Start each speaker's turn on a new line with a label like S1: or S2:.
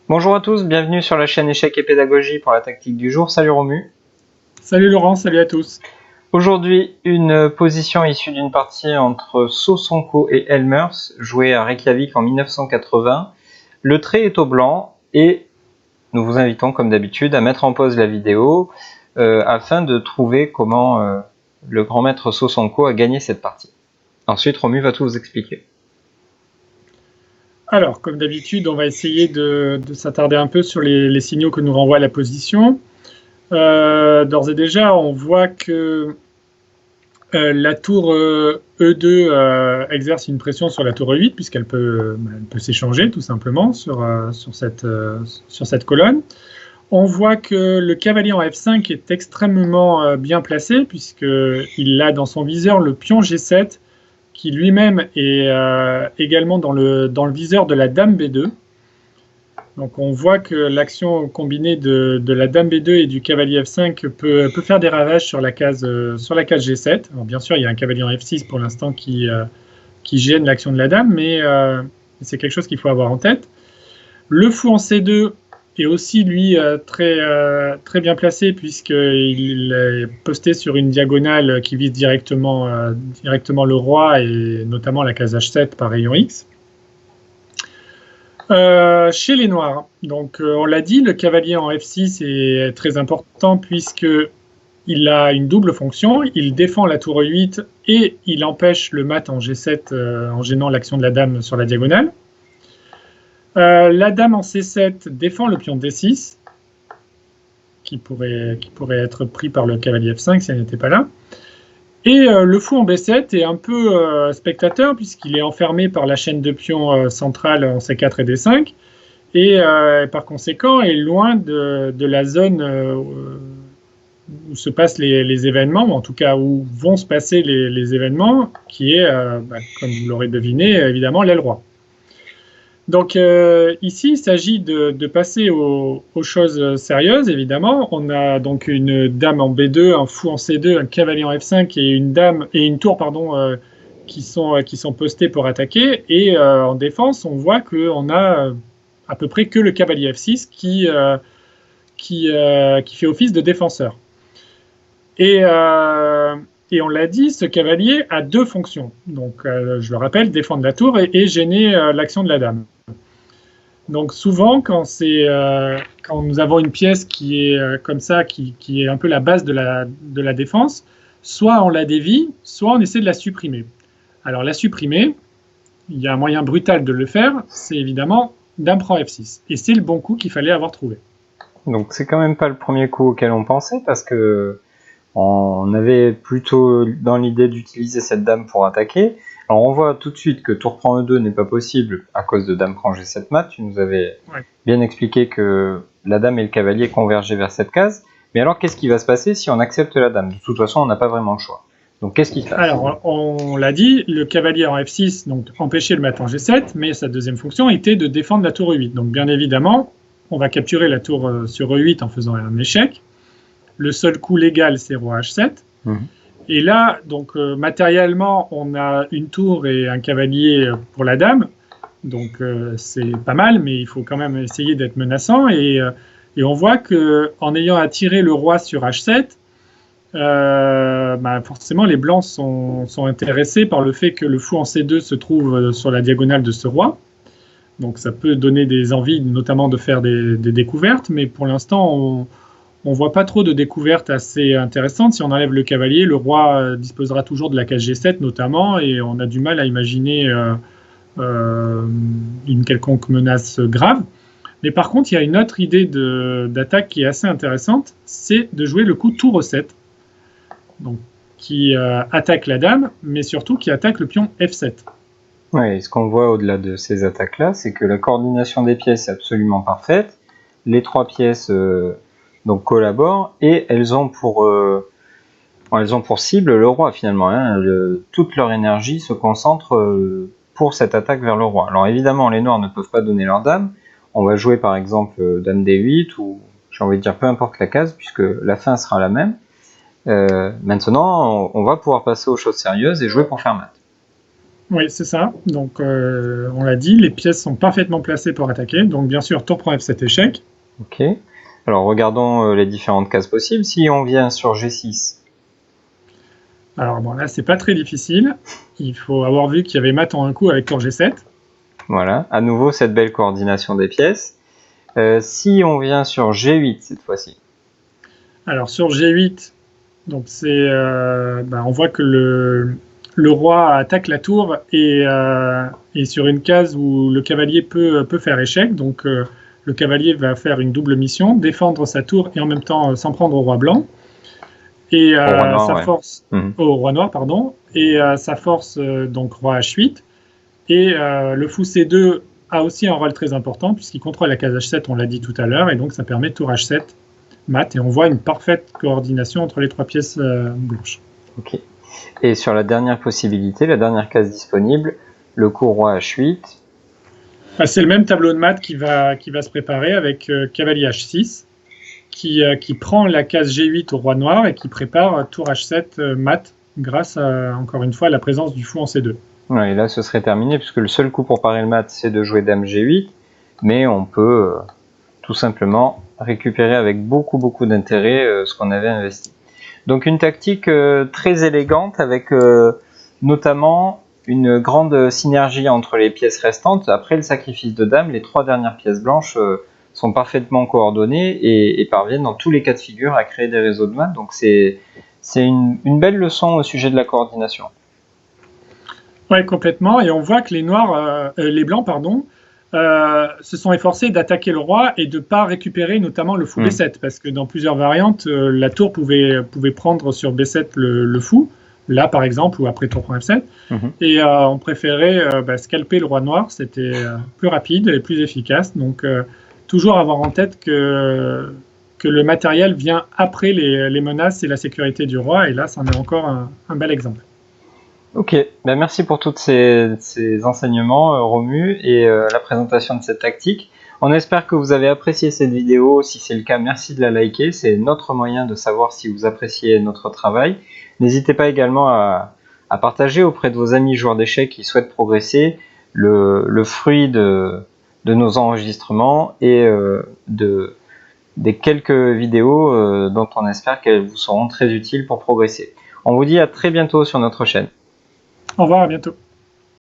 S1: Bonjour à tous, bienvenue sur la chaîne Échecs et Pédagogie pour la tactique du jour. Salut Romu.
S2: Salut Laurent, salut à tous.
S1: Aujourd'hui, une position issue d'une partie entre Sosonko et Elmers, jouée à Reykjavik en 1980. Le trait est au blanc et nous vous invitons comme d'habitude à mettre en pause la vidéo afin de trouver comment le grand maître Sosonko a gagné cette partie. Ensuite, Romu va tout vous expliquer.
S2: Alors, comme d'habitude, on va essayer de s'attarder un peu sur les signaux que nous renvoie la position. D'ores et déjà, on voit que la tour E2 exerce une pression sur la tour E8, puisqu'elle peut s'échanger tout simplement sur cette colonne. On voit que le cavalier en F5 est extrêmement bien placé, puisqu'il a dans son viseur le pion G7, qui lui-même est également dans le viseur de la dame B2. Donc on voit que l'action combinée de la dame B2 et du cavalier F5 peut faire des ravages sur la case G7. Alors bien sûr, il y a un cavalier en F6 pour l'instant qui gêne l'action de la dame, mais c'est quelque chose qu'il faut avoir en tête. Le fou en C2 est aussi, lui, très bien placé, puisqu'il est posté sur une diagonale qui vise directement le roi, et notamment la case H7 par rayon X. Chez les noirs, donc on l'a dit, le cavalier en F6 est très important, puisqu'il a une double fonction. Il défend la tour E8 et il empêche le mat en G7 en gênant l'action de la dame sur la diagonale. La dame en C7 défend le pion D6, qui pourrait être pris par le cavalier F5 si elle n'était pas là. Et le fou en B7 est un peu spectateur, puisqu'il est enfermé par la chaîne de pions centrale en C4 et D5, et par conséquent est loin de la zone où se passent les événements, ou en tout cas où vont se passer les événements, qui est, comme vous l'aurez deviné, évidemment l'aile roi. Donc ici, il s'agit de passer aux choses sérieuses, évidemment. On a donc une dame en B2, un fou en C2, un cavalier en F5 et une tour qui sont postés pour attaquer. Et en défense, on voit qu'on a à peu près que le cavalier F6 qui fait office de défenseur. Et on l'a dit, ce cavalier a deux fonctions. Donc, je le rappelle, défendre la tour et gêner l'action de la dame. Donc souvent, quand nous avons une pièce qui est comme ça, qui est un peu la base de la défense, soit on la dévie, soit on essaie de la supprimer. Alors la supprimer, il y a un moyen brutal de le faire, c'est évidemment dame prend F6. Et c'est le bon coup qu'il fallait avoir trouvé.
S1: Donc c'est quand même pas le premier coup auquel on pensait, parce que on avait plutôt dans l'idée d'utiliser cette dame pour attaquer. Alors on voit tout de suite que tour prend E2 n'est pas possible à cause de dame prend G7 mat. Tu nous avais bien expliqué que la dame et le cavalier convergeaient vers cette case. Mais alors qu'est-ce qui va se passer si on accepte la dame? De toute façon, on n'a pas vraiment le choix. Donc qu'est-ce qui se passe?
S2: Alors on l'a dit, le cavalier en F6, donc empêcher le mat en G7, mais sa deuxième fonction était de défendre la tour E8. Donc bien évidemment, on va capturer la tour sur E8 en faisant un échec. Le seul coup légal, c'est roi H7. Et là, donc matériellement, on a une tour et un cavalier pour la dame. Donc c'est pas mal, mais il faut quand même essayer d'être menaçant. Et on voit qu'en ayant attiré le roi sur H7, forcément les blancs sont intéressés par le fait que le fou en C2 se trouve sur la diagonale de ce roi. Donc ça peut donner des envies, notamment de faire des découvertes, mais pour l'instant, on ne voit pas trop de découvertes assez intéressantes. Si on enlève le cavalier, le roi disposera toujours de la case G7 notamment, et on a du mal à imaginer une quelconque menace grave. Mais par contre, il y a une autre idée d'attaque qui est assez intéressante, c'est de jouer le coup tour E7, donc, qui attaque la dame, mais surtout qui attaque le pion F7.
S1: Oui, ce qu'on voit au-delà de ces attaques-là, c'est que la coordination des pièces est absolument parfaite. Les trois pièces donc collaborent et elles ont pour cible le roi finalement. Toute leur énergie se concentre pour cette attaque vers le roi. Alors évidemment, les noirs ne peuvent pas donner leur dame. On va jouer par exemple dame D8 ou j'ai envie de dire peu importe la case puisque la fin sera la même. Maintenant, on va pouvoir passer aux choses sérieuses et jouer pour faire mat.
S2: Oui, c'est ça. Donc, on l'a dit, les pièces sont parfaitement placées pour attaquer. Donc, bien sûr, tour prend F7 échec.
S1: Ok. Alors regardons les différentes cases possibles. Si on vient sur G6.
S2: Alors, bon, là, c'est pas très difficile. Il faut avoir vu qu'il y avait mat en un coup avec tour G7.
S1: Voilà. À nouveau, cette belle coordination des pièces. Si on vient sur G8 cette fois-ci.
S2: Alors, sur G8, donc on voit que le roi attaque la tour et sur une case où le cavalier peut faire échec. Donc, le cavalier va faire une double mission, défendre sa tour et en même temps s'en prendre au roi blanc. Et
S1: Au roi noir,
S2: sa
S1: ouais.
S2: force au roi noir, pardon. Et sa force, donc roi H8. Et le fou C2 a aussi un rôle très important puisqu'il contrôle la case H7, on l'a dit tout à l'heure, et donc ça permet tour H7 mat, et on voit une parfaite coordination entre les trois pièces blanches.
S1: Ok. Et sur la dernière possibilité, la dernière case disponible, le coup roi H8.
S2: C'est le même tableau de mat qui va se préparer avec cavalier H6 qui prend la case G8 au roi noir et qui prépare tour H7 mat grâce encore une fois à la présence du fou en C2.
S1: Ouais, et là ce serait terminé puisque le seul coup pour parer le mat c'est de jouer dame G8, mais on peut tout simplement récupérer avec beaucoup d'intérêt ce qu'on avait investi. Donc une tactique très élégante avec notamment une grande synergie entre les pièces restantes. Après le sacrifice de dame, les trois dernières pièces blanches sont parfaitement coordonnées et parviennent dans tous les cas de figure à créer des réseaux de mat. Donc c'est une belle leçon au sujet de la coordination.
S2: Oui, complètement. Et on voit que les blancs, se sont efforcés d'attaquer le roi et de ne pas récupérer notamment le fou B7, parce que dans plusieurs variantes, la tour pouvait prendre sur B7 le fou, là par exemple, ou après tour prend F7, et on préférait scalper le roi noir, c'était plus rapide et plus efficace. Donc toujours avoir en tête que le matériel vient après les menaces et la sécurité du roi, et là, c'en est encore un bel exemple.
S1: Ok, merci pour tous ces enseignements, Romu, et la présentation de cette tactique. On espère que vous avez apprécié cette vidéo. Si c'est le cas, merci de la liker. C'est notre moyen de savoir si vous appréciez notre travail. N'hésitez pas également à partager auprès de vos amis joueurs d'échecs qui souhaitent progresser le fruit de nos enregistrements et des quelques vidéos dont on espère qu'elles vous seront très utiles pour progresser. On vous dit à très bientôt sur notre chaîne.
S2: Au revoir, à bientôt.